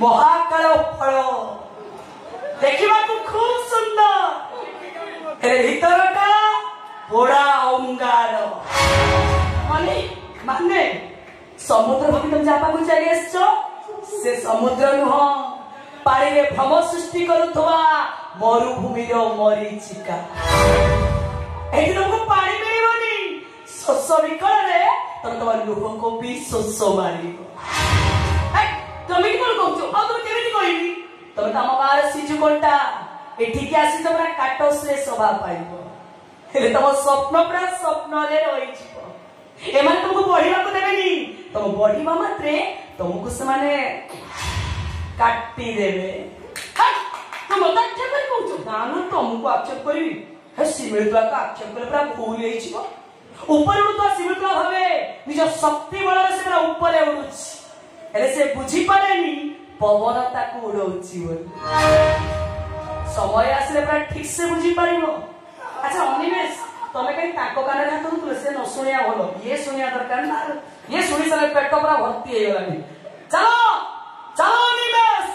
महाकाल फल देखा खूब सुंदर भीतरटा पोड़ा अंगार माने माने समुद्र भाभी तुम जहाँ को चली से समुद्र नुह पानी रे भ्रम सृष्टि करुवा मरुभूमि मरीचिका एठी तुमको पानी मिलबनी शोष विकल रे तुम लुह को भी शोष मार तुम कौन कह तुम केमी कहबी तुम तुम गाँव सिजु कंटा एठिकी आसी तुम काटस सभा पाइब तुम स्वप्न पूरा स्वप्न रही एम तुमको बढ़ा देवे तुम बढ़ा मात्रे तुमको से काटी देवे तुम मत आक्षेप कर ना ना तुमको आक्षेप करी सिमिलुआ को आक्षेप कर पूरा भूल ऊपर उड़ुआ सिमिलुआ भावे निज शक्ति बल से पूरा ऊपर उड़ुची से बुझी पारे पवन ताकू उड़ौची समय आसले पूरा ठीक से बुझी पार। अच्छा अनिमेष तुम कहीं कान हाथ दौल से न शुणिया भल ये शुणिया दरकार ना ये शुणी सारे पेट पूरा भर्ती हो चलो चलो अनिमेष